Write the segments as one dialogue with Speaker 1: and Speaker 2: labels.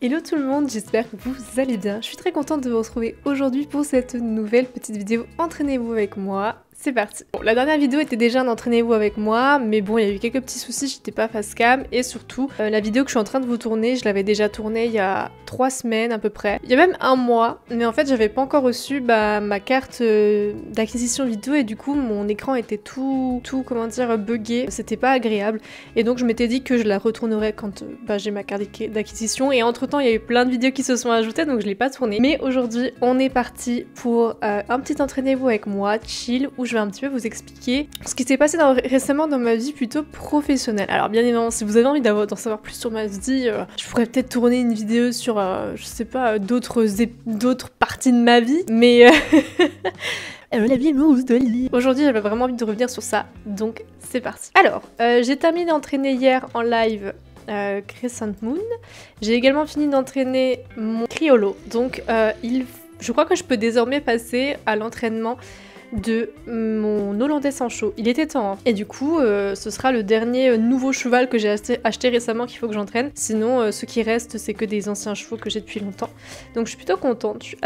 Speaker 1: Hello tout le monde, j'espère que vous allez bien. Je suis très contente de vous retrouver aujourd'hui pour cette nouvelle petite vidéo Entraînez-vous avec moi. C'est parti. Bon, la dernière vidéo était déjà un entraînez-vous avec moi, mais bon, il y a eu quelques petits soucis, j'étais pas face cam, et surtout, la vidéo que je suis en train de vous tourner, je l'avais déjà tournée il y a 3 semaines à peu près. Il y a même un mois, mais en fait, j'avais pas encore reçu ma carte d'acquisition vidéo, et du coup, mon écran était tout comment dire, buggé. C'était pas agréable, et donc je m'étais dit que je la retournerais quand j'ai ma carte d'acquisition, et entre temps, il y a eu plein de vidéos qui se sont ajoutées, donc je l'ai pas tournée. Mais aujourd'hui, on est parti pour un petit entraînez-vous avec moi, chill, où je vais un petit peu vous expliquer ce qui s'est passé récemment dans ma vie plutôt professionnelle. Alors bien évidemment, si vous avez envie d'en savoir plus sur ma vie, je pourrais peut-être tourner une vidéo sur, je sais pas, d'autres parties de ma vie, mais aujourd'hui j'avais vraiment envie de revenir sur ça, donc c'est parti. Alors, j'ai terminé d'entraîner hier en live Crescent Moon. J'ai également fini d'entraîner mon Criollo, donc je crois que je peux désormais passer à l'entraînement de mon Hollandais sans chaud. Il était temps, hein. Et du coup, ce sera le dernier nouveau cheval que j'ai acheté récemment qu'il faut que j'entraîne. Sinon, ce qui reste, c'est que des anciens chevaux que j'ai depuis longtemps. Donc je suis plutôt contente. Je suis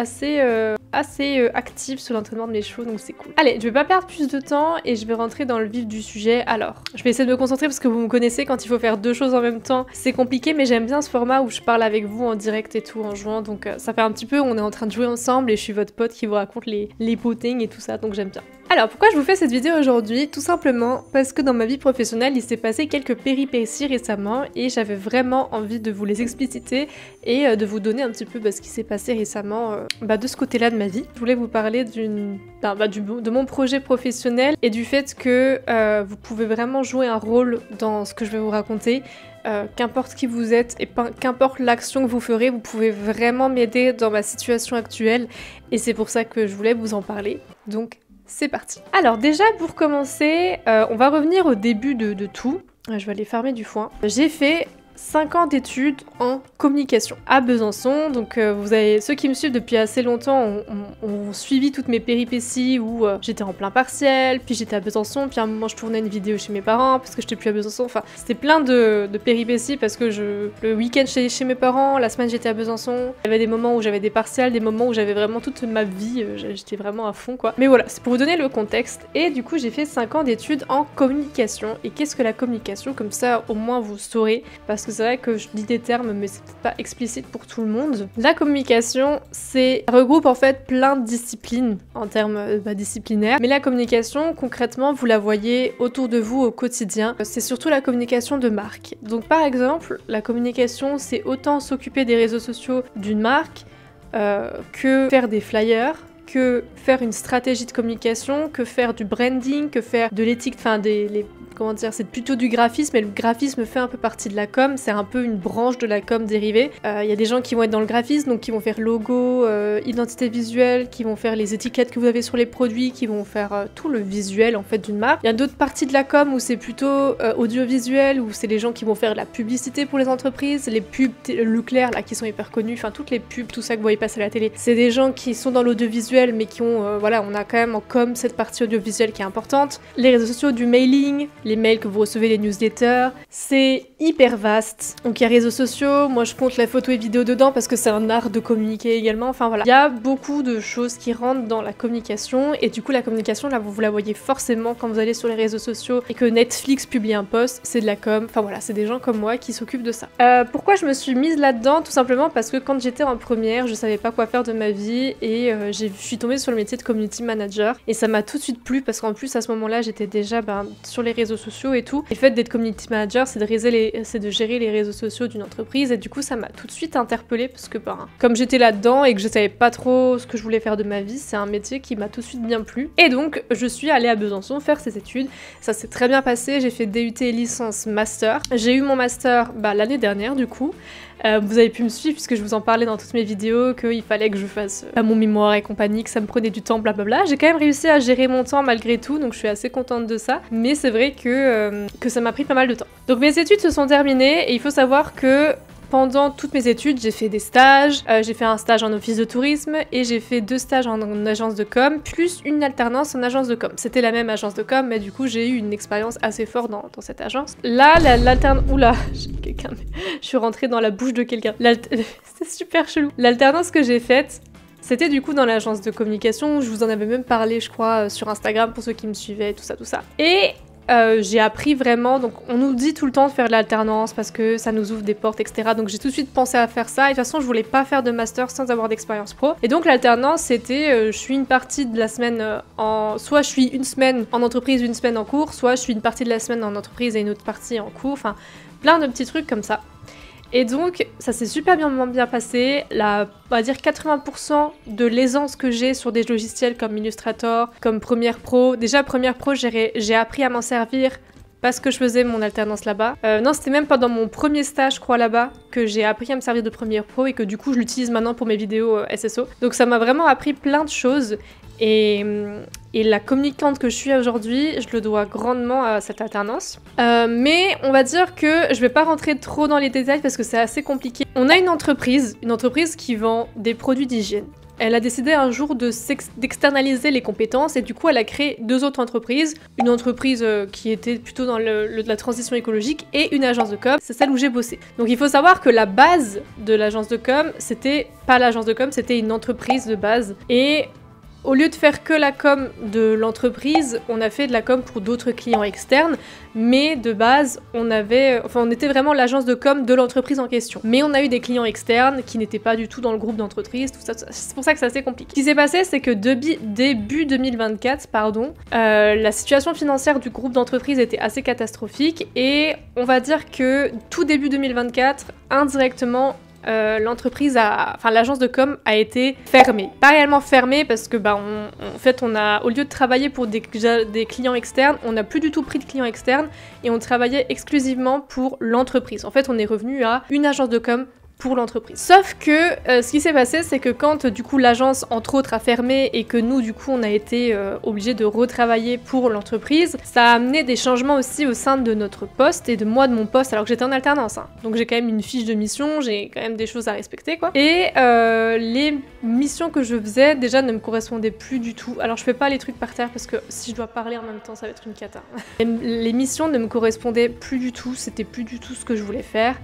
Speaker 1: assez active sur l'entraînement de mes chevaux, donc c'est cool. Allez, je vais pas perdre plus de temps et je vais rentrer dans le vif du sujet. Alors, je vais essayer de me concentrer parce que vous me connaissez, quand il faut faire deux choses en même temps, c'est compliqué, mais j'aime bien ce format où je parle avec vous en direct et tout, en jouant. Donc ça fait un petit peu, on est en train de jouer ensemble et je suis votre pote qui vous raconte les potings et tout ça, donc j'aime bien. Alors pourquoi je vous fais cette vidéo aujourd'hui? Tout simplement parce que dans ma vie professionnelle il s'est passé quelques péripéties récemment et j'avais vraiment envie de vous les expliciter et de vous donner un petit peu ce qui s'est passé récemment de ce côté là de ma vie. Je voulais vous parler de mon projet professionnel et du fait que vous pouvez vraiment jouer un rôle dans ce que je vais vous raconter. Qu'importe qui vous êtes et qu'importe l'action que vous ferez, vous pouvez vraiment m'aider dans ma situation actuelle et c'est pour ça que je voulais vous en parler. Donc c'est parti. Alors déjà pour commencer, on va revenir au début de tout. Je vais aller farmer du foin. J'ai fait 5 ans d'études en communication à Besançon, donc vous avez ceux qui me suivent depuis assez longtemps ont suivi toutes mes péripéties où j'étais en plein partiel, puis j'étais à Besançon, puis à un moment je tournais une vidéo chez mes parents parce que j'étais plus à Besançon, enfin c'était plein de péripéties parce que le week-end j'étais chez mes parents, la semaine j'étais à Besançon, il y avait des moments où j'avais des partiels, des moments où j'avais vraiment toute ma vie, j'étais vraiment à fond quoi. Mais voilà, c'est pour vous donner le contexte, et du coup j'ai fait 5 ans d'études en communication. Et qu'est-ce que la communication? Comme ça au moins vous saurez, parce que c'est vrai que je dis des termes mais c'est peut-être pas explicite pour tout le monde. La communication, ça regroupe en fait plein de disciplines en termes disciplinaires, mais la communication concrètement vous la voyez autour de vous au quotidien. C'est surtout la communication de marque. Donc par exemple, la communication c'est autant s'occuper des réseaux sociaux d'une marque que faire des flyers, que faire une stratégie de communication, que faire du branding, que faire de l'éthique, enfin comment dire, c'est plutôt du graphisme, et le graphisme fait un peu partie de la com, c'est un peu une branche de la com dérivée. Il y a des gens qui vont être dans le graphisme, donc qui vont faire logo, identité visuelle, qui vont faire les étiquettes que vous avez sur les produits, qui vont faire tout le visuel en fait d'une marque. Il y a d'autres parties de la com où c'est plutôt audiovisuel, où c'est les gens qui vont faire la publicité pour les entreprises, les pubs Leclerc là qui sont hyper connus, enfin toutes les pubs, tout ça que vous voyez passer à la télé. C'est des gens qui sont dans l'audiovisuel mais qui ont, voilà, on a quand même en com cette partie audiovisuelle qui est importante. Les réseaux sociaux, du mailing, les mails que vous recevez, les newsletters, c'est hyper vaste. Donc il y a réseaux sociaux, moi je compte la photo et vidéo dedans parce que c'est un art de communiquer également, enfin voilà. Il y a beaucoup de choses qui rentrent dans la communication, et du coup la communication là vous la voyez forcément quand vous allez sur les réseaux sociaux et que Netflix publie un post, c'est de la com, enfin voilà, c'est des gens comme moi qui s'occupent de ça. Pourquoi je me suis mise là-dedans? Tout simplement parce que quand j'étais en première, je savais pas quoi faire de ma vie et je suis tombée sur le métier de community manager et ça m'a tout de suite plu parce qu'en plus à ce moment-là j'étais déjà sur les réseaux sociaux et tout. Et le fait d'être community manager, c'est de gérer les réseaux sociaux d'une entreprise, et du coup ça m'a tout de suite interpellée parce que comme j'étais là-dedans et que je savais pas trop ce que je voulais faire de ma vie, c'est un métier qui m'a tout de suite bien plu. Et donc je suis allée à Besançon faire ces études. Ça s'est très bien passé, j'ai fait DUT licence master. J'ai eu mon master l'année dernière du coup. Vous avez pu me suivre puisque je vous en parlais dans toutes mes vidéos qu'il fallait que je fasse mon mémoire et compagnie, que ça me prenait du temps, blablabla. J'ai quand même réussi à gérer mon temps malgré tout, donc je suis assez contente de ça. Mais c'est vrai que ça m'a pris pas mal de temps. Donc mes études se sont terminées et il faut savoir que pendant toutes mes études, j'ai fait des stages, j'ai fait un stage en office de tourisme et j'ai fait 2 stages en agence de com, plus une alternance en agence de com. C'était la même agence de com, mais du coup j'ai eu une expérience assez forte dans cette agence. Là, l'alternance... Oula, je suis rentrée dans la bouche de quelqu'un. C'est super chelou. L'alternance que j'ai faite, c'était du coup dans l'agence de communication, je vous en avais même parlé je crois sur Instagram pour ceux qui me suivaient, tout ça. Et j'ai appris vraiment, donc on nous dit tout le temps de faire de l'alternance parce que ça nous ouvre des portes, etc. Donc j'ai tout de suite pensé à faire ça et de toute façon je voulais pas faire de master sans avoir d'expérience pro. Et donc l'alternance c'était, je suis une partie de la semaine soit je suis une semaine en entreprise, une semaine en cours, soit je suis une partie de la semaine en entreprise et une autre partie en cours, enfin plein de petits trucs comme ça. Et donc, ça s'est super bien passé. On va dire 80% de l'aisance que j'ai sur des logiciels comme Illustrator, comme Premiere Pro. Déjà, Premiere Pro, j'ai appris à m'en servir parce que je faisais mon alternance là-bas. Non, c'était même pendant mon premier stage, je crois, là-bas, que j'ai appris à me servir de Premiere Pro et que du coup, je l'utilise maintenant pour mes vidéos SSO. Donc ça m'a vraiment appris plein de choses. Et la communicante que je suis aujourd'hui, je le dois grandement à cette alternance. Mais on va dire que je vais pas rentrer trop dans les détails parce que c'est assez compliqué. On a une entreprise qui vend des produits d'hygiène. Elle a décidé un jour d'externaliser les compétences et du coup elle a créé 2 autres entreprises. Une entreprise qui était plutôt dans la transition écologique et une agence de com, c'est celle où j'ai bossé. Donc il faut savoir que la base de l'agence de com, c'était pas l'agence de com, c'était une entreprise de base. Et au lieu de faire que la com de l'entreprise, on a fait de la com pour d'autres clients externes, mais de base, on était vraiment l'agence de com de l'entreprise en question. Mais on a eu des clients externes qui n'étaient pas du tout dans le groupe d'entreprise, tout ça, c'est pour ça que c'est assez compliqué. Ce qui s'est passé, c'est que début 2024, la situation financière du groupe d'entreprise était assez catastrophique et on va dire que tout début 2024, indirectement, l'agence de com a été fermée. Pas réellement fermée parce que en fait au lieu de travailler pour des clients externes, on n'a plus du tout pris de clients externes et on travaillait exclusivement pour l'entreprise. En fait, on est revenu à une agence de com pour l'entreprise. Sauf que ce qui s'est passé, c'est que quand du coup l'agence entre autres a fermé et que nous du coup on a été obligés de retravailler pour l'entreprise, ça a amené des changements aussi au sein de notre poste et de mon poste alors que j'étais en alternance. Donc j'ai quand même une fiche de mission, j'ai quand même des choses à respecter quoi. Et les missions que je faisais déjà ne me correspondaient plus du tout. Alors je fais pas les trucs par terre parce que si je dois parler en même temps ça va être une cata. Les missions ne me correspondaient plus du tout, c'était plus du tout ce que je voulais faire.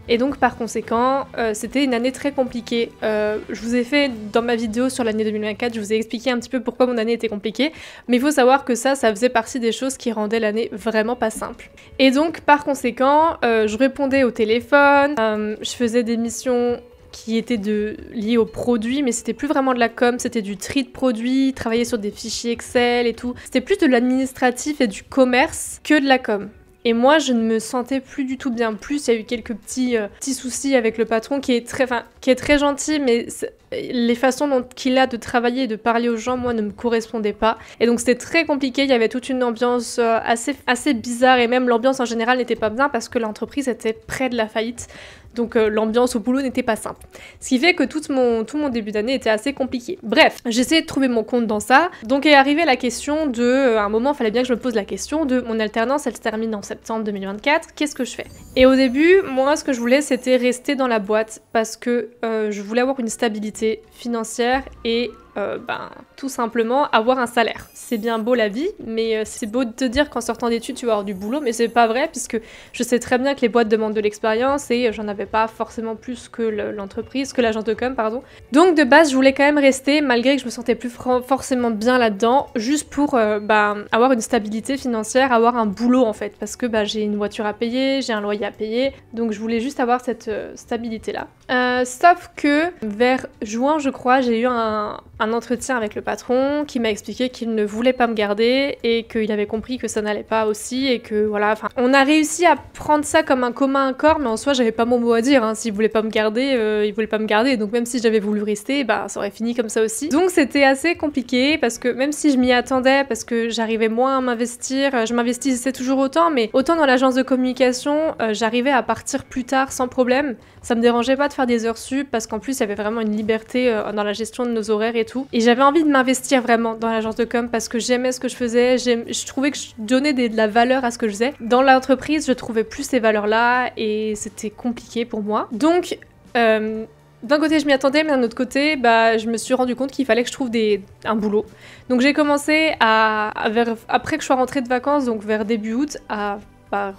Speaker 1: Et donc par conséquent, c'était une année très compliquée. Je vous ai fait dans ma vidéo sur l'année 2024, je vous ai expliqué un petit peu pourquoi mon année était compliquée, mais il faut savoir que ça faisait partie des choses qui rendaient l'année vraiment pas simple. Et donc par conséquent, je répondais au téléphone, je faisais des missions qui étaient liées aux produits, mais c'était plus vraiment de la com, c'était du tri de produits, travailler sur des fichiers Excel et tout. C'était plus de l'administratif et du commerce que de la com. Et moi, je ne me sentais plus du tout bien. Plus, il y a eu quelques petits soucis avec le patron qui est très gentil, mais les façons dont il a de travailler et de parler aux gens, moi, ne me correspondaient pas. Et donc, c'était très compliqué. Il y avait toute une ambiance assez bizarre et même l'ambiance en général n'était pas bien parce que l'entreprise était près de la faillite. Donc l'ambiance au boulot n'était pas simple. Ce qui fait que tout mon début d'année était assez compliqué. Bref, j'essayais de trouver mon compte dans ça. Donc est arrivée la question à un moment, il fallait bien que je me pose la question de mon alternance, elle se termine en septembre 2024, qu'est-ce que je fais? Et au début, moi, ce que je voulais, c'était rester dans la boîte parce que je voulais avoir une stabilité financière et tout simplement avoir un salaire. C'est bien beau la vie, mais c'est beau de te dire qu'en sortant d'études tu vas avoir du boulot, mais c'est pas vrai puisque je sais très bien que les boîtes demandent de l'expérience et j'en avais pas forcément plus que l'entreprise, que l'agence de com, pardon. Donc de base, je voulais quand même rester malgré que je me sentais plus forcément bien là-dedans, juste pour avoir une stabilité financière, avoir un boulot en fait, parce que j'ai une voiture à payer, j'ai un loyer à payer, donc je voulais juste avoir cette stabilité-là. Sauf que vers juin, je crois, j'ai eu un entretien avec le patron qui m'a expliqué qu'il ne voulait pas me garder et qu'il avait compris que ça n'allait pas aussi et que voilà, enfin, on a réussi à prendre ça comme un commun accord, mais en soi, j'avais pas mon mot à dire, hein. S'il voulait pas me garder, il voulait pas me garder, donc même si j'avais voulu rester, ça aurait fini comme ça aussi. Donc c'était assez compliqué parce que même si je m'y attendais, parce que j'arrivais moins à m'investir, je m'investissais toujours autant, mais autant dans l'agence de communication, j'arrivais à partir plus tard sans problème. Ça me dérangeait pas de faire des heures sup parce qu'en plus, il y avait vraiment une liberté dans la gestion de nos horaires et tout. Et j'avais envie de m'investir vraiment dans l'agence de com parce que j'aimais ce que je faisais, je trouvais que je donnais de la valeur à ce que je faisais. Dans l'entreprise, je trouvais plus ces valeurs-là et c'était compliqué pour moi. Donc, d'un côté, je m'y attendais, mais d'un autre côté, bah, je me suis rendu compte qu'il fallait que je trouve un boulot. Donc j'ai commencé après que je sois rentrée de vacances, donc vers début août, à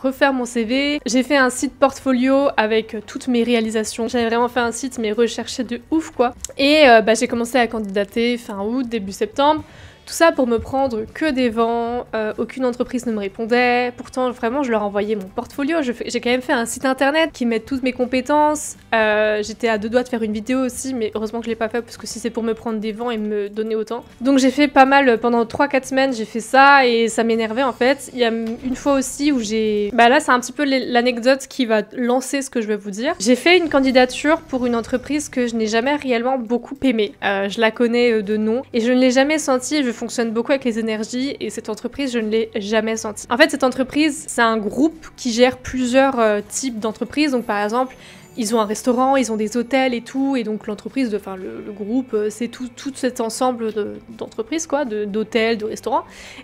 Speaker 1: refaire mon CV. J'ai fait un site portfolio avec toutes mes réalisations. J'avais vraiment fait un site, mais recherché de ouf, quoi. Et j'ai commencé à candidater fin août, début septembre. Tout ça pour me prendre que des vents, aucune entreprise ne me répondait. Pourtant, vraiment, je leur envoyais mon portfolio. J'ai quand même fait un site internet qui met toutes mes compétences. J'étais à 2 doigts de faire une vidéo aussi, mais heureusement que je l'ai pas fait parce que si c'est pour me prendre des vents et me donner autant. Donc j'ai fait pas mal, pendant 3-4 semaines, j'ai fait ça et ça m'énervait en fait. Il y a une fois aussi où j'ai... Bah là, c'est un petit peu l'anecdote qui va lancer ce que je vais vous dire. J'ai fait une candidature pour une entreprise que je n'ai jamais réellement beaucoup aimée. Je la connais de nom et je ne l'ai jamais sentie. Je fonctionne beaucoup avec les énergies et cette entreprise, je ne l'ai jamais sentie. En fait, cette entreprise, c'est un groupe qui gère plusieurs types d'entreprises. Donc par exemple, ils ont un restaurant, ils ont des hôtels et tout, et donc l'entreprise, enfin le groupe, c'est tout cet ensemble d'entreprises, quoi, d'hôtels, de restaurants.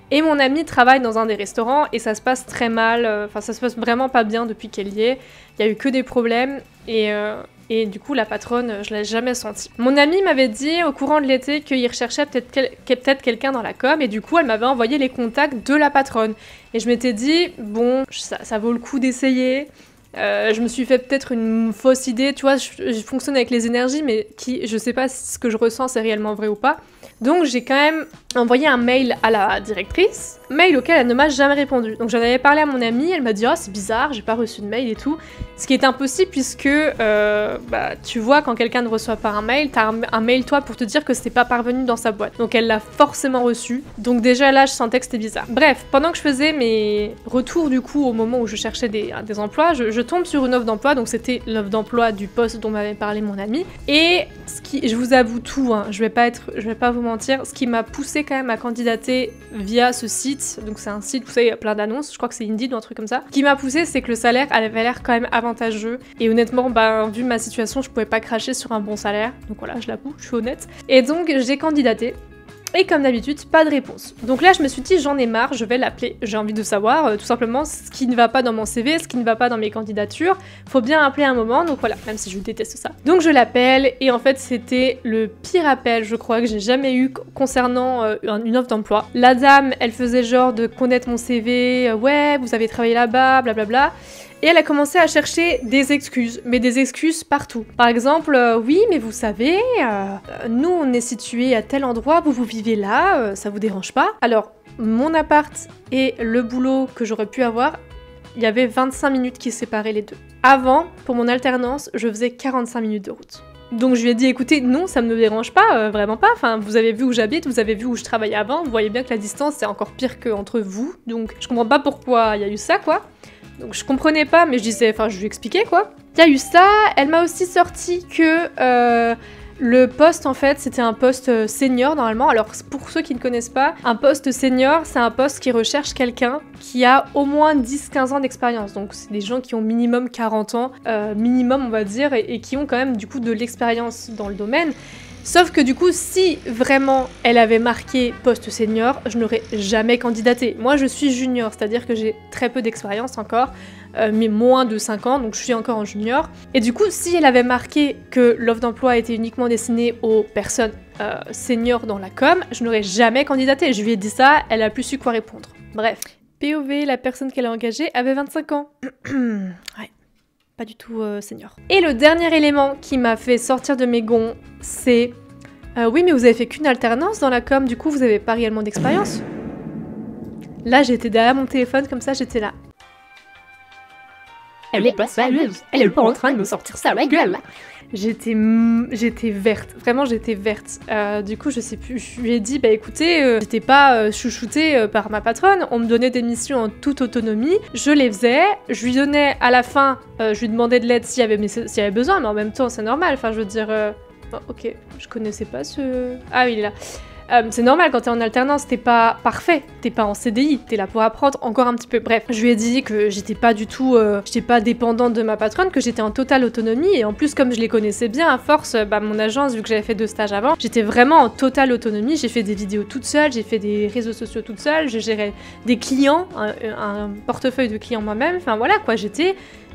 Speaker 1: Et mon amie travaille dans un des restaurants et ça se passe très mal, enfin ça se passe vraiment pas bien depuis qu'elle y est. Il y a eu que des problèmes et du coup la patronne, je l'ai jamais sentie. Mon amie m'avait dit au courant de l'été qu'il recherchait peut-être quelqu'un dans la com et du coup elle m'avait envoyé les contacts de la patronne. Et je m'étais dit, bon, ça vaut le coup d'essayer. Je me suis fait peut-être une fausse idée, tu vois, je fonctionne avec les énergies, mais je sais pas si ce que je ressens c'est réellement vrai ou pas. Donc j'ai quand même envoyé un mail à la directrice, mail auquel elle ne m'a jamais répondu. Donc j'en avais parlé à mon amie, elle m'a dit « Ah, c'est bizarre, j'ai pas reçu de mail et tout ». Ce qui est impossible puisque, tu vois, quand quelqu'un ne reçoit pas un mail, t'as un mail toi pour te dire que c'était pas parvenu dans sa boîte. Donc elle l'a forcément reçu. Donc déjà là, je sentais que c'était bizarre. Bref, pendant que je faisais mes retours du coup au moment où je cherchais des emplois, je tombe sur une offre d'emploi. Donc c'était l'offre d'emploi du poste dont m'avait parlé mon ami. Et je vous avoue tout, hein, je vais pas vous mentir, ce qui m'a poussé quand même à candidater via ce site. Donc c'est un site, vous savez, il y a plein d'annonces, je crois que c'est Indeed ou un truc comme ça. Ce qui m'a poussé, c'est que le salaire avait l'air quand même avantageux. Et honnêtement, vu ma situation, je pouvais pas cracher sur un bon salaire. Donc voilà, je l'avoue, je suis honnête. Et donc j'ai candidaté. Et comme d'habitude, pas de réponse. Donc là, je me suis dit, j'en ai marre, je vais l'appeler. J'ai envie de savoir tout simplement ce qui ne va pas dans mon CV, ce qui ne va pas dans mes candidatures. Faut bien appeler un moment, donc voilà, même si je déteste ça. Donc je l'appelle, et en fait, c'était le pire appel, je crois, que j'ai jamais eu concernant une offre d'emploi. La dame, elle faisait genre de connaître mon CV, ouais, vous avez travaillé là-bas, blablabla. Et elle a commencé à chercher des excuses, mais des excuses partout. Par exemple, oui, mais vous savez, nous on est situé à tel endroit, vous vivez là, ça vous dérange pas? Alors, mon appart et le boulot que j'aurais pu avoir, il y avait 25 minutes qui séparaient les deux. Avant, pour mon alternance, je faisais 45 minutes de route. Donc je lui ai dit, écoutez, non, ça me dérange pas, vraiment pas, enfin, vous avez vu où j'habite, vous avez vu où je travaillais avant, vous voyez bien que la distance c'est encore pire qu'entre vous, donc je comprends pas pourquoi il y a eu ça, quoi. Donc je comprenais pas, mais je lui expliquais quoi. Il y a eu ça, elle m'a aussi sorti que le poste en fait c'était un poste senior normalement. Alors pour ceux qui ne connaissent pas, un poste senior c'est un poste qui recherche quelqu'un qui a au moins 10-15 ans d'expérience. Donc c'est des gens qui ont minimum 40 ans, minimum on va dire, et qui ont quand même du coup de l'expérience dans le domaine. Sauf que du coup, si vraiment elle avait marqué poste senior, je n'aurais jamais candidaté. Moi, je suis junior, c'est-à-dire que j'ai très peu d'expérience encore, mais moins de 5 ans, donc je suis encore en junior. Et du coup, si elle avait marqué que l'offre d'emploi était uniquement destinée aux personnes seniors dans la com, je n'aurais jamais candidaté. Je lui ai dit ça, elle a plus su quoi répondre. Bref. POV, la personne qu'elle a engagée avait 25 ans. Ouais. Pas du tout senior. Et le dernier élément qui m'a fait sortir de mes gonds, c'est oui, mais vous avez fait qu'une alternance dans la com, du coup vous avez pas réellement d'expérience. Là, j'étais derrière mon téléphone comme ça, j'étais là.
Speaker 2: Elle est pas sérieuse, elle est pas en train de me sortir ça la gueule.
Speaker 1: J'étais verte, vraiment j'étais verte. Du coup, je sais plus, je lui ai dit, bah écoutez, j'étais pas chouchoutée par ma patronne, on me donnait des missions en toute autonomie, je les faisais, je lui donnais à la fin, je lui demandais de l'aide s'il y avait besoin, mais en même temps c'est normal, enfin je veux dire, oh, ok, je connaissais pas ce... Ah oui, il est là. C'est normal, quand t'es en alternance, t'es pas parfait, t'es pas en CDI, t'es là pour apprendre encore un petit peu. Bref, je lui ai dit que j'étais pas du tout, j'étais pas dépendante de ma patronne, que j'étais en totale autonomie, et en plus, comme je les connaissais bien, à force, mon agence, vu que j'avais fait 2 stages avant, j'étais vraiment en totale autonomie, j'ai fait des vidéos toute seule, j'ai fait des réseaux sociaux toute seule, je gérais des clients, un portefeuille de clients moi-même, enfin voilà quoi,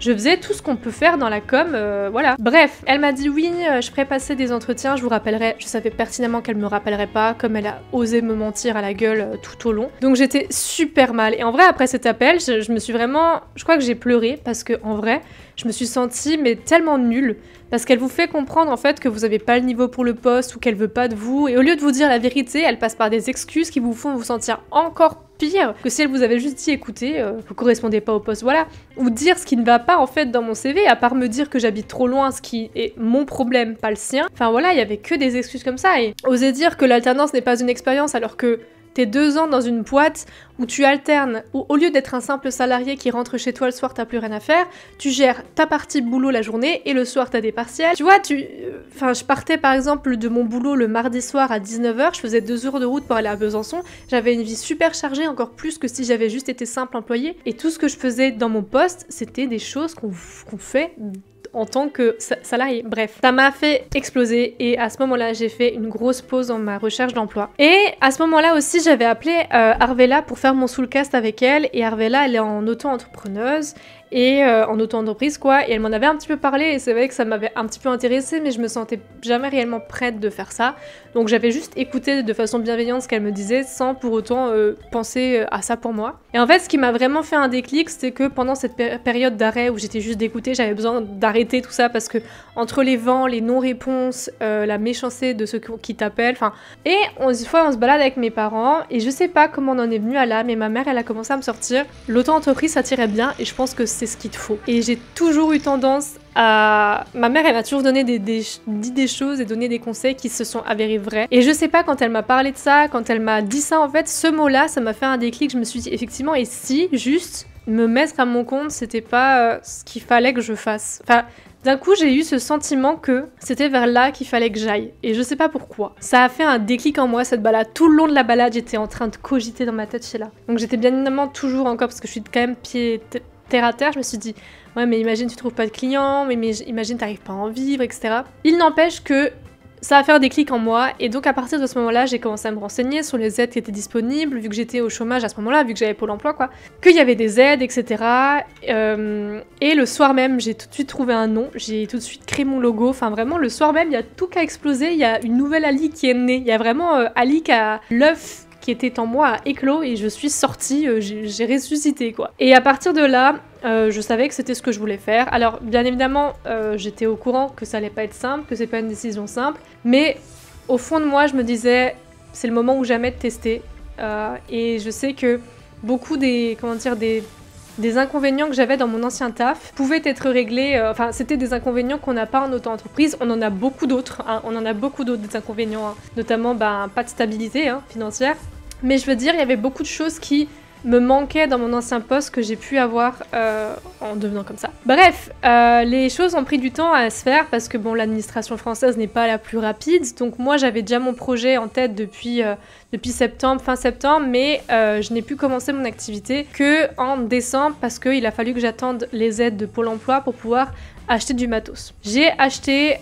Speaker 1: je faisais tout ce qu'on peut faire dans la com, voilà. Bref, elle m'a dit oui, je ferai passer des entretiens, je vous rappellerai. Je savais pertinemment qu'elle me rappellerait pas, comme elle a osé me mentir à la gueule tout au long. Donc j'étais super mal. Et en vrai, après cet appel, je me suis vraiment... Je crois que j'ai pleuré, parce que en vrai, je me suis sentie mais tellement nulle. Parce qu'elle vous fait comprendre en fait que vous avez pas le niveau pour le poste ou qu'elle veut pas de vous. Et au lieu de vous dire la vérité, elle passe par des excuses qui vous font vous sentir encore pire que si elle vous avait juste dit écoutez, vous correspondez pas au poste, voilà. Ou dire ce qui ne va pas en fait dans mon CV, à part me dire que j'habite trop loin, ce qui est mon problème, pas le sien. Enfin voilà, il y avait que des excuses comme ça. Et oser dire que l'alternance n'est pas une expérience alors que t'es 2 ans dans une boîte où tu alternes, où au lieu d'être un simple salarié qui rentre chez toi le soir, t'as plus rien à faire, tu gères ta partie boulot la journée et le soir t'as des partiels. Tu vois, je partais par exemple de mon boulot le mardi soir à 19h, je faisais 2 heures de route pour aller à Besançon, j'avais une vie super chargée, encore plus que si j'avais juste été simple employé, et tout ce que je faisais dans mon poste, c'était des choses qu'on fait en tant que salarié. Bref, ça m'a fait exploser et à ce moment-là, j'ai fait une grosse pause dans ma recherche d'emploi. Et à ce moment-là aussi, j'avais appelé Arvella pour faire mon soulcast avec elle, et Arvella, elle est en auto-entrepreneuse et en auto-entreprise quoi, et elle m'en avait un petit peu parlé et c'est vrai que ça m'avait un petit peu intéressée, mais je me sentais jamais réellement prête de faire ça, donc j'avais juste écouté de façon bienveillante ce qu'elle me disait sans pour autant penser à ça pour moi. Et en fait ce qui m'a vraiment fait un déclic, c'était que pendant cette période d'arrêt où j'étais juste d'écouter, j'avais besoin d'arrêter tout ça parce que entre les vents, les non-réponses, la méchanceté de ceux qui t'appellent, enfin, et une fois on se balade avec mes parents et je sais pas comment on en est venu à là, mais ma mère elle a commencé à me sortir l'auto-entreprise ça tirait bien et je pense que c'est ce qu'il te faut. Et j'ai toujours eu tendance à... Ma mère, elle m'a toujours donné dit des choses et donné des conseils qui se sont avérés vrais. Et je sais pas, quand elle m'a parlé de ça, quand elle m'a dit ça, en fait, ce mot-là, ça m'a fait un déclic. Je me suis dit, effectivement, et si, juste, me mettre à mon compte, c'était pas ce qu'il fallait que je fasse. Enfin... D'un coup, j'ai eu ce sentiment que c'était vers là qu'il fallait que j'aille. Et je sais pas pourquoi. Ça a fait un déclic en moi, cette balade. Tout le long de la balade, j'étais en train de cogiter dans ma tête chez là. Donc j'étais bien évidemment toujours encore, parce que je suis quand même terre à terre, je me suis dit, ouais mais imagine tu trouves pas de clients, mais imagine t'arrives pas à en vivre, etc. Il n'empêche que ça a fait un déclic en moi, et donc à partir de ce moment-là, j'ai commencé à me renseigner sur les aides qui étaient disponibles, vu que j'étais au chômage à ce moment-là, vu que j'avais Pôle emploi, quoi, qu'il y avait des aides, etc. Et le soir même, j'ai tout de suite trouvé un nom, j'ai tout de suite créé mon logo, enfin vraiment, le soir même, il y a tout qui a explosé, il y a une nouvelle Ali qui est née, il y a vraiment Ali qui a l'œuf qui était en moi a éclos et je suis sortie, j'ai ressuscité quoi. Et à partir de là, je savais que c'était ce que je voulais faire. Alors bien évidemment, j'étais au courant que ça allait pas être simple, que c'est pas une décision simple, mais au fond de moi, je me disais, c'est le moment ou jamais de tester. Et je sais que beaucoup des inconvénients que j'avais dans mon ancien taf pouvaient être réglés, enfin c'était des inconvénients qu'on n'a pas en auto-entreprise, on en a beaucoup d'autres, hein, on en a beaucoup d'autres des inconvénients, hein, notamment pas de stabilité financière, mais je veux dire il y avait beaucoup de choses qui me manquaient dans mon ancien poste que j'ai pu avoir en devenant comme ça. Bref, les choses ont pris du temps à se faire parce que bon, l'administration française n'est pas la plus rapide, donc moi j'avais déjà mon projet en tête depuis septembre, fin septembre, mais je n'ai pu commencer mon activité que en décembre parce qu'il a fallu que j'attende les aides de Pôle emploi pour pouvoir acheter du matos. J'ai acheté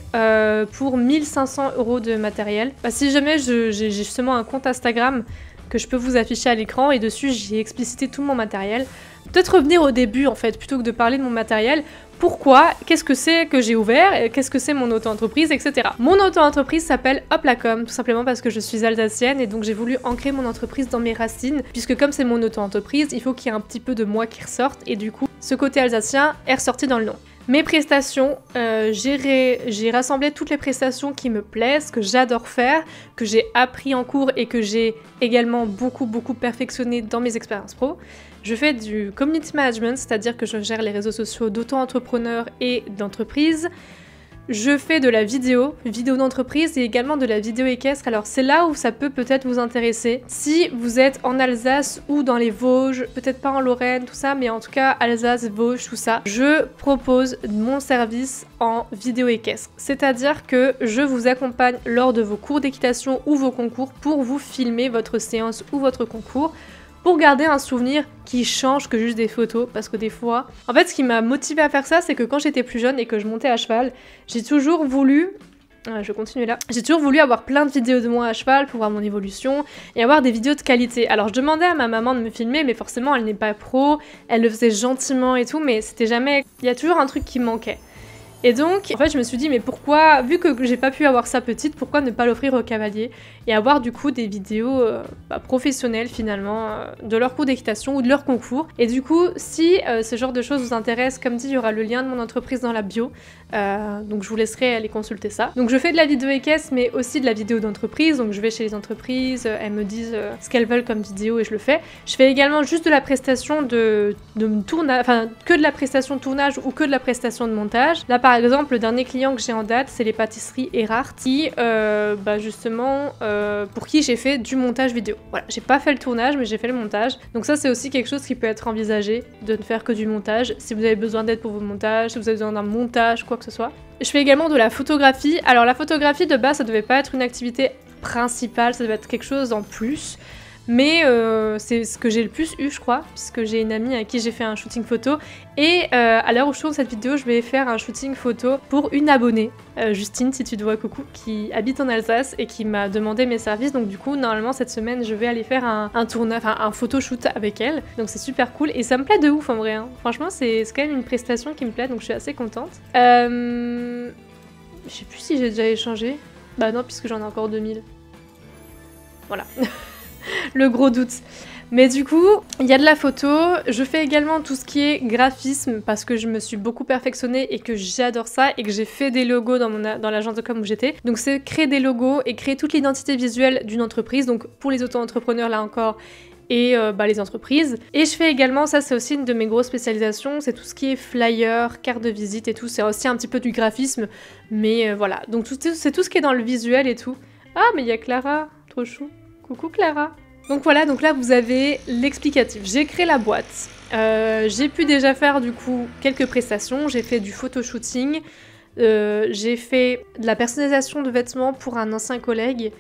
Speaker 1: pour 1 500 € de matériel. Si jamais j'ai justement un compte Instagram que je peux vous afficher à l'écran et dessus j'ai explicité tout mon matériel. Peut-être revenir au début en fait, plutôt que de parler de mon matériel. Pourquoi? Qu'est-ce que c'est que j'ai ouvert? Qu'est-ce que c'est mon auto-entreprise, etc. Mon auto-entreprise s'appelle Hoplacom, tout simplement parce que je suis alsacienne et donc j'ai voulu ancrer mon entreprise dans mes racines, puisque comme c'est mon auto-entreprise, il faut qu'il y ait un petit peu de moi qui ressorte et du coup, ce côté alsacien est ressorti dans le nom. Mes prestations, j'ai rassemblé toutes les prestations qui me plaisent, que j'adore faire, que j'ai appris en cours et que j'ai également beaucoup perfectionné dans mes expériences pro. Je fais du community management, c'est-à-dire que je gère les réseaux sociaux d'auto-entrepreneurs et d'entreprises. je fais de la vidéo d'entreprise et également de la vidéo équestre. Alors c'est là où ça peut peut-être vous intéresser. Si vous êtes en Alsace ou dans les Vosges, peut-être pas en Lorraine, tout ça, mais en tout cas Alsace, Vosges, tout ça, je propose mon service en vidéo équestre. C'est-à-dire que je vous accompagne lors de vos cours d'équitation ou vos concours pour vous filmer votre séance ou votre concours, pour garder un souvenir qui change que juste des photos, parce que des fois... En fait, ce qui m'a motivée à faire ça, c'est que quand j'étais plus jeune et que je montais à cheval, j'ai toujours voulu... je continue là. J'ai toujours voulu avoir plein de vidéos de moi à cheval pour voir mon évolution et avoir des vidéos de qualité. Alors je demandais à ma maman de me filmer, mais forcément elle n'est pas pro, elle le faisait gentiment et tout, mais c'était jamais... Il y a toujours un truc qui manquait. Et donc, en fait, je me suis dit, mais pourquoi, vu que j'ai pas pu avoir ça petite, pourquoi ne pas l'offrir aux cavaliers et avoir du coup des vidéos professionnelles finalement de leur cours d'équitation ou de leur concours. Et du coup, si ce genre de choses vous intéresse, comme dit, il y aura le lien de mon entreprise dans la bio, donc je vous laisserai aller consulter ça. Donc je fais de la vidéo équestre, mais aussi de la vidéo d'entreprise, donc je vais chez les entreprises, elles me disent ce qu'elles veulent comme vidéo et je le fais. Je fais également juste de la prestation de tournage, enfin que de la prestation de tournage ou que de la prestation de montage. Là par exemple, le dernier client que j'ai en date, c'est les pâtisseries Erhardt, qui justement pour qui j'ai fait du montage vidéo. Voilà, j'ai pas fait le tournage, mais j'ai fait le montage. Donc ça c'est aussi quelque chose qui peut être envisagé, de ne faire que du montage. Si vous avez besoin d'aide pour vos montages, si vous avez besoin d'un montage, quoi que ce soit. Je fais également de la photographie. Alors la photographie de base, ça devait pas être une activité principale, ça devait être quelque chose en plus. Mais c'est ce que j'ai le plus eu, je crois, puisque j'ai une amie à qui j'ai fait un shooting photo. Et à l'heure où je tourne cette vidéo, je vais faire un shooting photo pour une abonnée, Justine, si tu te vois, coucou, qui habite en Alsace et qui m'a demandé mes services. Donc du coup, normalement, cette semaine, je vais aller faire un photoshoot avec elle. Donc c'est super cool et ça me plaît de ouf en vrai. Hein. Franchement, c'est quand même une prestation qui me plaît, donc je suis assez contente. Je sais plus si j'ai déjà échangé. Bah non, puisque j'en ai encore 2000. Voilà. Le gros doute. Mais du coup, il y a de la photo. Je fais également tout ce qui est graphisme parce que je me suis beaucoup perfectionnée et que j'adore ça et que j'ai fait des logos dans l'agence de com où j'étais. Donc c'est créer des logos et créer toute l'identité visuelle d'une entreprise. Donc pour les auto-entrepreneurs là encore et les entreprises. Et je fais également, ça c'est aussi une de mes grosses spécialisations, c'est tout ce qui est flyer, carte de visite et tout. C'est aussi un petit peu du graphisme. Mais voilà, donc c'est tout ce qui est dans le visuel et tout. Ah mais il y a Clara, trop chou. Coucou Clara. Donc voilà, donc là vous avez l'explicatif. J'ai créé la boîte. J'ai pu déjà faire du coup quelques prestations. J'ai fait du photoshooting. J'ai fait de la personnalisation de vêtements pour un ancien collègue.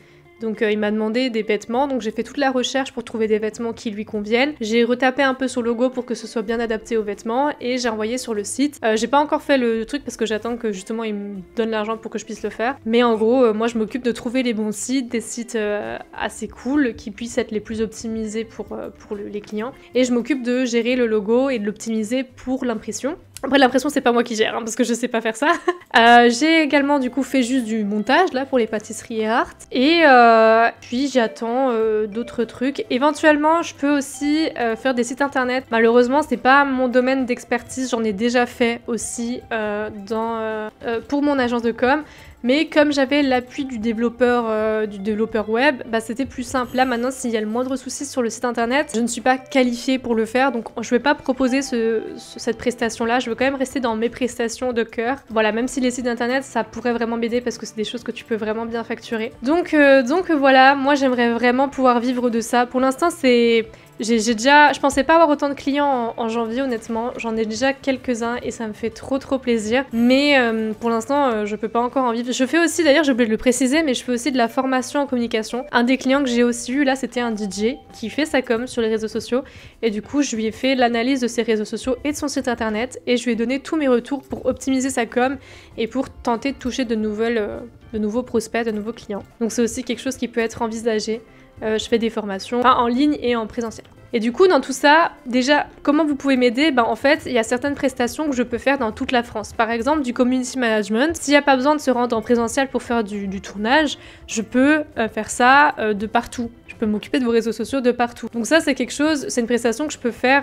Speaker 1: Donc il m'a demandé des vêtements, donc j'ai fait toute la recherche pour trouver des vêtements qui lui conviennent. J'ai retapé un peu son logo pour que ce soit bien adapté aux vêtements et j'ai envoyé sur le site. J'ai pas encore fait le truc parce que j'attends que justement il me donne l'argent pour que je puisse le faire. Mais en gros, moi je m'occupe de trouver les bons sites, des sites assez cool qui puissent être les plus optimisés pour les clients. Et je m'occupe de gérer le logo et de l'optimiser pour l'impression. Après l'impression c'est pas moi qui gère hein, parce que je sais pas faire ça. J'ai également du coup fait juste du montage là pour les pâtisseries Erhardt et puis j'attends d'autres trucs. Éventuellement je peux aussi faire des sites internet. Malheureusement c'est pas mon domaine d'expertise, j'en ai déjà fait aussi pour mon agence de com. Mais comme j'avais l'appui du développeur web, bah c'était plus simple. Là maintenant, s'il y a le moindre souci sur le site internet, je ne suis pas qualifiée pour le faire, donc je vais pas proposer cette prestation-là. Je veux quand même rester dans mes prestations de cœur. Voilà, même si les sites internet, ça pourrait vraiment m'aider parce que c'est des choses que tu peux vraiment bien facturer. Donc voilà, moi j'aimerais vraiment pouvoir vivre de ça. Pour l'instant, je pensais pas avoir autant de clients en janvier honnêtement, j'en ai déjà quelques-uns et ça me fait trop plaisir, mais pour l'instant je peux pas encore en vivre. Je fais aussi, d'ailleurs j'ai oublié de le préciser, mais je fais aussi de la formation en communication. Un des clients que j'ai aussi eu là c'était un DJ qui fait sa com sur les réseaux sociaux et du coup je lui ai fait l'analyse de ses réseaux sociaux et de son site internet et je lui ai donné tous mes retours pour optimiser sa com et pour tenter de toucher de nouveaux prospects, de nouveaux clients. Donc c'est aussi quelque chose qui peut être envisagé. Je fais des formations en ligne et en présentiel. Et du coup, dans tout ça, déjà, comment vous pouvez m'aider? En fait, il y a certaines prestations que je peux faire dans toute la France. Par exemple, du community management. S'il n'y a pas besoin de se rendre en présentiel pour faire du tournage, je peux faire ça de partout. Je peux m'occuper de vos réseaux sociaux de partout. Donc ça, c'est une prestation que je peux faire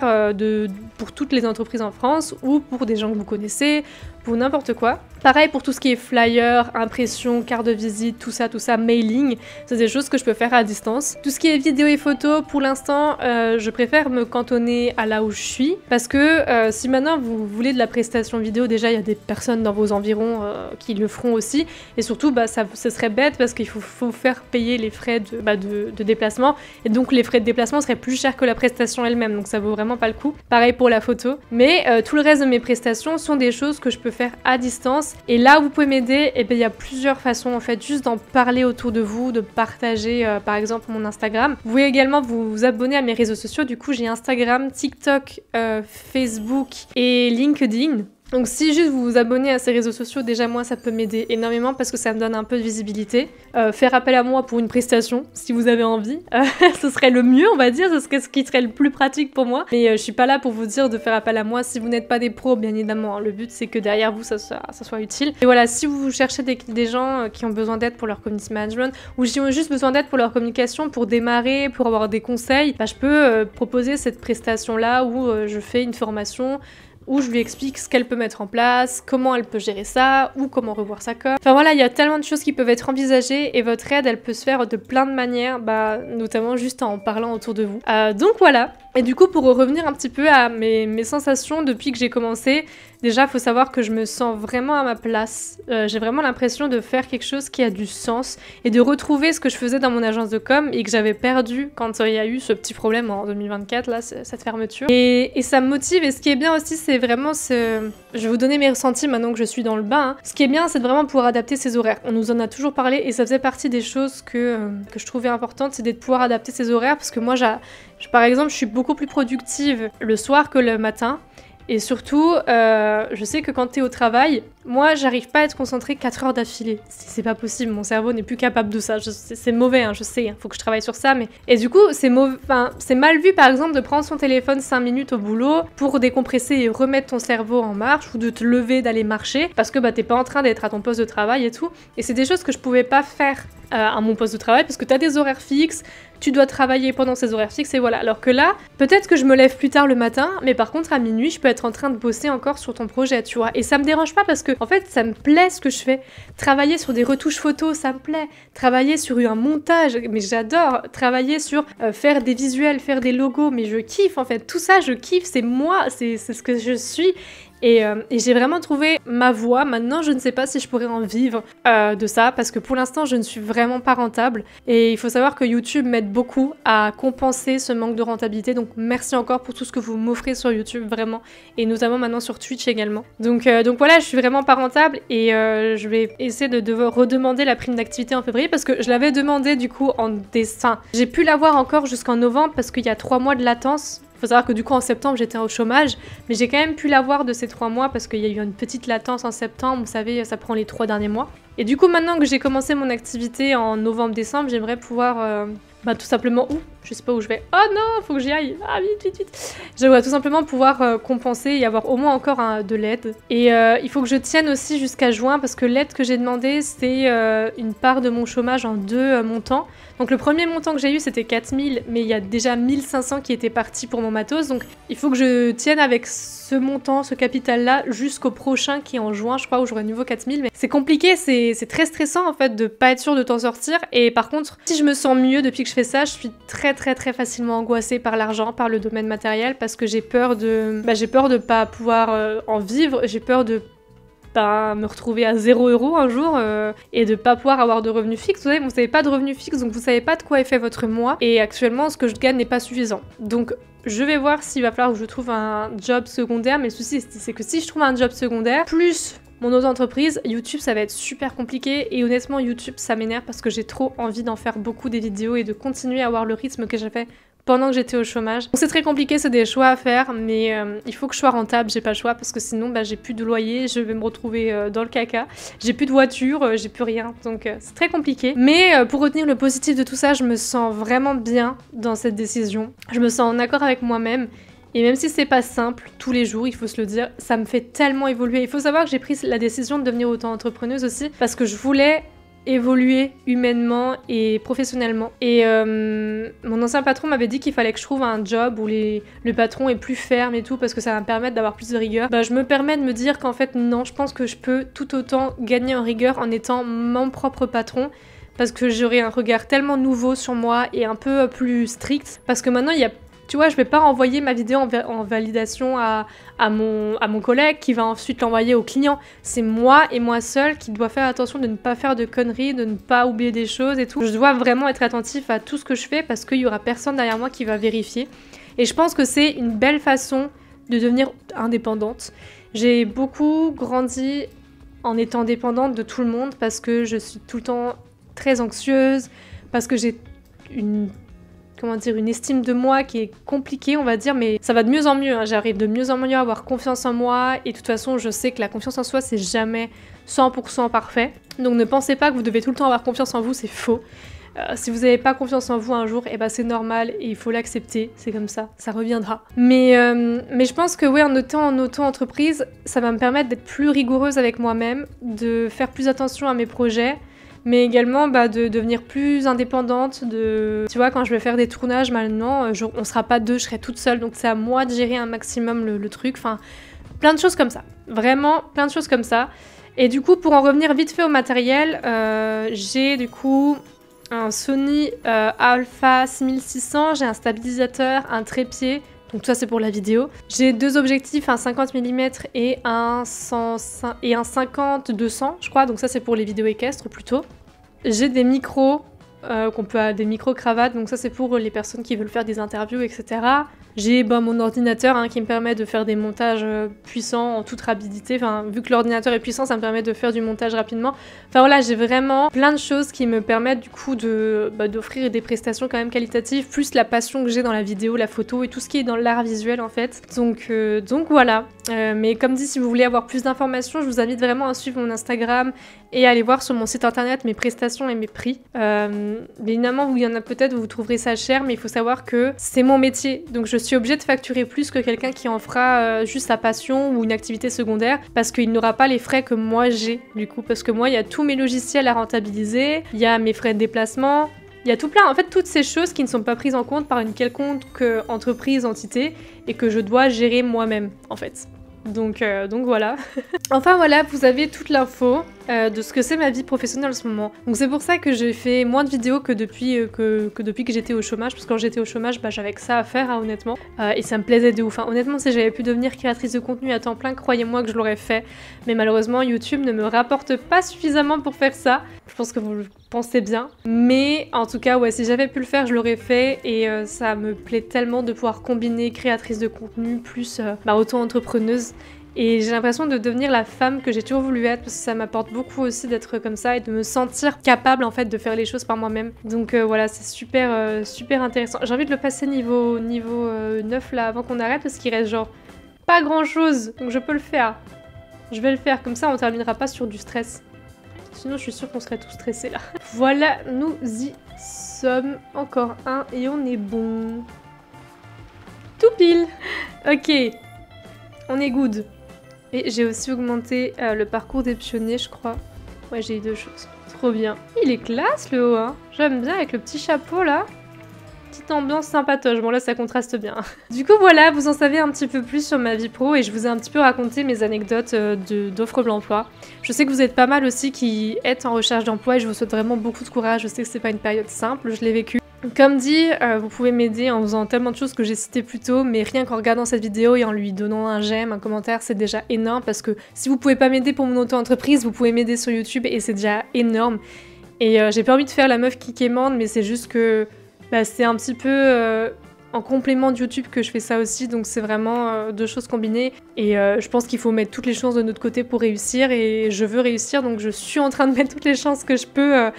Speaker 1: pour toutes les entreprises en France ou pour des gens que vous connaissez, pour n'importe quoi. Pareil pour tout ce qui est flyer, impression, carte de visite, tout ça, mailing, c'est des choses que je peux faire à distance. Tout ce qui est vidéo et photo, pour l'instant, je préfère me cantonner à là où je suis, parce que si maintenant vous voulez de la prestation vidéo, déjà il y a des personnes dans vos environs qui le feront aussi, et surtout ce serait bête parce qu'il faut faire payer les frais de déplacement, et donc les frais de déplacement seraient plus chers que la prestation elle-même, donc ça vaut vraiment pas le coup. Pareil pour la photo, mais tout le reste de mes prestations sont des choses que je peux faire à distance. Et là où vous pouvez m'aider, il y a plusieurs façons en fait, juste d'en parler autour de vous, de partager par exemple mon Instagram. Vous pouvez également vous abonner à mes réseaux sociaux, du coup j'ai Instagram, TikTok, Facebook et LinkedIn. Donc si juste vous vous abonnez à ces réseaux sociaux, déjà moi ça peut m'aider énormément parce que ça me donne un peu de visibilité. Faire appel à moi pour une prestation, si vous avez envie, ce serait le mieux on va dire, ce serait ce qui serait le plus pratique pour moi. Mais je suis pas là pour vous dire de faire appel à moi si vous n'êtes pas des pros bien évidemment. Hein. Le but c'est que derrière vous ça soit utile. Et voilà, si vous cherchez des gens qui ont besoin d'aide pour leur community management ou qui ont juste besoin d'aide pour leur communication, pour démarrer, pour avoir des conseils, je peux proposer cette prestation là où je fais une formation où je lui explique ce qu'elle peut mettre en place, comment elle peut gérer ça, ou comment revoir sa com. Enfin voilà, il y a tellement de choses qui peuvent être envisagées et votre aide, elle peut se faire de plein de manières, notamment juste en parlant autour de vous. Donc voilà. Et du coup, pour revenir un petit peu à mes sensations depuis que j'ai commencé, déjà, il faut savoir que je me sens vraiment à ma place. J'ai vraiment l'impression de faire quelque chose qui a du sens et de retrouver ce que je faisais dans mon agence de com et que j'avais perdu quand il y a eu ce petit problème en 2024, là, cette fermeture. Et ça me motive. Et ce qui est bien aussi, c'est vraiment je vais vous donner mes ressentis maintenant que je suis dans le bain. Hein. Ce qui est bien, c'est de vraiment pouvoir adapter ses horaires. On nous en a toujours parlé et ça faisait partie des choses que je trouvais importantes, c'est de pouvoir adapter ses horaires parce que moi, par exemple, je suis beaucoup plus productive le soir que le matin. Et surtout, je sais que quand t'es au travail, moi j'arrive pas à être concentrée 4 heures d'affilée. C'est pas possible, mon cerveau n'est plus capable de ça. C'est mauvais, hein, je sais, faut que je travaille sur ça. Mais... Et du coup, c'est mal vu par exemple de prendre son téléphone 5 minutes au boulot pour décompresser et remettre ton cerveau en marche ou de te lever, d'aller marcher parce que t'es pas en train d'être à ton poste de travail et tout. Et c'est des choses que je pouvais pas faire à mon poste de travail parce que t'as des horaires fixes, tu dois travailler pendant ces horaires fixes et voilà. Alors que là, peut-être que je me lève plus tard le matin, mais par contre à minuit, je peux être en train de bosser encore sur ton projet, tu vois. Et ça me dérange pas parce que en fait, ça me plaît ce que je fais. Travailler sur des retouches photos, ça me plaît. Travailler sur un montage, mais j'adore. Travailler sur faire des visuels, faire des logos, mais je kiffe en fait. Tout ça, je kiffe, c'est moi, c'est ce que je suis. Et j'ai vraiment trouvé ma voie. Maintenant, je ne sais pas si je pourrais en vivre de ça parce que pour l'instant, je ne suis vraiment pas rentable. Et il faut savoir que YouTube m'aide beaucoup à compenser ce manque de rentabilité. Donc, merci encore pour tout ce que vous m'offrez sur YouTube, vraiment. Et notamment maintenant sur Twitch également. Donc voilà, je suis vraiment pas rentable et je vais essayer de redemander la prime d'activité en février parce que je l'avais demandé du coup en décembre. J'ai pu l'avoir encore jusqu'en novembre parce qu'il y a 3 mois de latence. Faut savoir que du coup en septembre j'étais au chômage, mais j'ai quand même pu l'avoir de ces 3 mois parce qu'il y a eu une petite latence en septembre, vous savez, ça prend les 3 derniers mois. Et du coup maintenant que j'ai commencé mon activité en novembre-décembre, j'aimerais pouvoir tout simplement je sais pas où je vais. Oh non, faut que j'y aille. Ah vite. J'aimerais tout simplement pouvoir compenser et avoir au moins encore de l'aide. Et il faut que je tienne aussi jusqu'à juin parce que l'aide que j'ai demandé c'est une part de mon chômage en 2 montants. Donc le premier montant que j'ai eu c'était 4000, mais il y a déjà 1500 qui étaient partis pour mon matos. Donc il faut que je tienne avec ce montant, ce capital-là, jusqu'au prochain qui est en juin, je crois, où j'aurai de nouveau 4000. Mais c'est compliqué, c'est très stressant en fait de pas être sûr de t'en sortir. Et par contre, si je me sens mieux depuis que je fais ça, je suis très facilement angoissée par l'argent, par le domaine matériel, parce que j'ai peur de pas pouvoir en vivre, j'ai peur de me retrouver à 0 € un jour et de pas pouvoir avoir de revenus fixes. Vous savez pas de revenus fixes, donc vous savez pas de quoi est fait votre mois. Et actuellement, ce que je gagne n'est pas suffisant. Donc je vais voir s'il va falloir que je trouve un job secondaire, mais le souci c'est que si je trouve un job secondaire, plus mon autre entreprise, YouTube ça va être super compliqué et honnêtement YouTube ça m'énerve parce que j'ai trop envie d'en faire beaucoup des vidéos et de continuer à avoir le rythme que j'avais pendant que j'étais au chômage. Donc c'est très compliqué, c'est des choix à faire, mais il faut que je sois rentable, j'ai pas le choix parce que sinon j'ai plus de loyer, je vais me retrouver dans le caca, j'ai plus de voiture, j'ai plus rien, donc c'est très compliqué. Mais pour retenir le positif de tout ça, je me sens vraiment bien dans cette décision, je me sens en accord avec moi-même. Et même si c'est pas simple, tous les jours, il faut se le dire, ça me fait tellement évoluer. Il faut savoir que j'ai pris la décision de devenir auto-entrepreneuse aussi, parce que je voulais évoluer humainement et professionnellement. Et mon ancien patron m'avait dit qu'il fallait que je trouve un job où le patron est plus ferme et tout parce que ça va me permettre d'avoir plus de rigueur. Bah, je me permets de me dire qu'en fait non, je pense que je peux tout autant gagner en rigueur en étant mon propre patron parce que j'aurai un regard tellement nouveau sur moi et un peu plus strict parce que maintenant il y a, tu vois, je vais pas renvoyer ma vidéo en validation à mon collègue qui va ensuite l'envoyer au client. C'est moi et moi seule qui dois faire attention de ne pas faire de conneries, de ne pas oublier des choses et tout. Je dois vraiment être attentif à tout ce que je fais parce qu'il y aura personne derrière moi qui va vérifier. Et je pense que c'est une belle façon de devenir indépendante. J'ai beaucoup grandi en étant dépendante de tout le monde parce que je suis tout le temps très anxieuse, parce que j'ai une estime de moi qui est compliquée, on va dire, mais ça va de mieux en mieux, hein. J'arrive de mieux en mieux à avoir confiance en moi, et de toute façon, je sais que la confiance en soi, c'est jamais 100% parfait. Donc ne pensez pas que vous devez tout le temps avoir confiance en vous, c'est faux. Si vous n'avez pas confiance en vous un jour, eh ben c'est normal et il faut l'accepter, c'est comme ça reviendra. Mais je pense que oui, en étant en auto-entreprise, ça va me permettre d'être plus rigoureuse avec moi-même, de faire plus attention à mes projets, mais également de devenir plus indépendante, tu vois, quand je vais faire des tournages maintenant, on sera pas deux, je serai toute seule, donc c'est à moi de gérer un maximum le truc, enfin, plein de choses comme ça, vraiment plein de choses comme ça. Et du coup, pour en revenir vite fait au matériel, j'ai du coup un Sony Alpha 6600, j'ai un stabilisateur, un trépied, donc tout ça c'est pour la vidéo. J'ai deux objectifs, un 50 mm et un 50-200 je crois, donc ça c'est pour les vidéos équestres plutôt. J'ai des micros, des micro-cravates, donc ça c'est pour les personnes qui veulent faire des interviews, etc. J'ai mon ordinateur qui me permet de faire des montages puissants en toute rapidité. Enfin, vu que l'ordinateur est puissant, ça me permet de faire du montage rapidement. Enfin voilà, j'ai vraiment plein de choses qui me permettent du coup d'offrir des prestations quand même qualitatives, plus la passion que j'ai dans la vidéo, la photo et tout ce qui est dans l'art visuel en fait. Donc voilà. Mais comme dit, si vous voulez avoir plus d'informations, je vous invite vraiment à suivre mon Instagram et à aller voir sur mon site internet mes prestations et mes prix. Évidemment, il y en a peut-être où vous trouverez ça cher, mais il faut savoir que c'est mon métier. Donc je suis obligée de facturer plus que quelqu'un qui en fera juste sa passion ou une activité secondaire parce qu'il n'aura pas les frais que moi j'ai du coup. Parce que moi, il y a tous mes logiciels à rentabiliser, il y a mes frais de déplacement, il y a tout plein, en fait, toutes ces choses qui ne sont pas prises en compte par une quelconque entreprise, entité et que je dois gérer moi-même en fait. Donc voilà. Enfin voilà, vous avez toute l'info de ce que c'est ma vie professionnelle en ce moment. Donc c'est pour ça que j'ai fait moins de vidéos que depuis que j'étais au chômage, parce que quand j'étais au chômage, j'avais que ça à faire, honnêtement. Et ça me plaisait de ouf. Honnêtement, si j'avais pu devenir créatrice de contenu à temps plein, croyez-moi que je l'aurais fait. Mais malheureusement, YouTube ne me rapporte pas suffisamment pour faire ça. Je pense que vous le pensez bien. Mais en tout cas, ouais, si j'avais pu le faire, je l'aurais fait. Et ça me plaît tellement de pouvoir combiner créatrice de contenu plus auto-entrepreneuse. Et j'ai l'impression de devenir la femme que j'ai toujours voulu être parce que ça m'apporte beaucoup aussi d'être comme ça et de me sentir capable en fait de faire les choses par moi-même. Donc voilà, c'est super intéressant. J'ai envie de le passer niveau 9 là avant qu'on arrête parce qu'il reste genre pas grand chose, donc je peux le faire. Je vais le faire, comme ça on terminera pas sur du stress. Sinon je suis sûre qu'on serait tous stressés là. Voilà, nous y sommes. Encore un et on est bon. Tout pile. Ok, on est good. Et j'ai aussi augmenté le parcours des pionniers, je crois. Ouais, j'ai eu deux choses. Trop bien. Il est classe, le haut, hein. J'aime bien avec le petit chapeau, là. Petite ambiance sympatoche. Bon, là, ça contraste bien. Du coup, voilà, vous en savez un petit peu plus sur ma vie pro et je vous ai un petit peu raconté mes anecdotes d'offres d'emploi. Je sais que vous êtes pas mal aussi qui êtes en recherche d'emploi et je vous souhaite vraiment beaucoup de courage. Je sais que c'est pas une période simple, je l'ai vécu. Comme dit, vous pouvez m'aider en faisant tellement de choses que j'ai citées plus tôt, mais rien qu'en regardant cette vidéo et en lui donnant un j'aime, un commentaire, c'est déjà énorme parce que si vous pouvez pas m'aider pour mon auto-entreprise, vous pouvez m'aider sur YouTube et c'est déjà énorme. Et j'ai pas envie de faire la meuf qui quémande, mais c'est juste que c'est un petit peu en complément de YouTube que je fais ça aussi, donc c'est vraiment deux choses combinées. Et je pense qu'il faut mettre toutes les chances de notre côté pour réussir et je veux réussir, donc je suis en train de mettre toutes les chances que je peux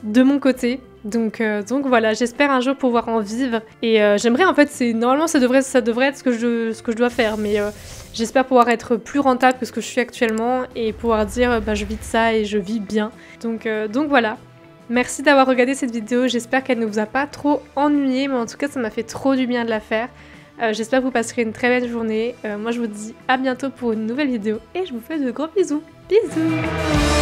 Speaker 1: de mon côté. Donc voilà, j'espère un jour pouvoir en vivre et j'aimerais en fait, normalement ça devrait être ce que je dois faire, mais j'espère pouvoir être plus rentable que ce que je suis actuellement et pouvoir dire je vis de ça et je vis bien. Donc voilà. Merci d'avoir regardé cette vidéo, j'espère qu'elle ne vous a pas trop ennuyé, mais en tout cas ça m'a fait trop du bien de la faire. J'espère que vous passerez une très belle journée. Moi je vous dis à bientôt pour une nouvelle vidéo et je vous fais de gros bisous. Bisous.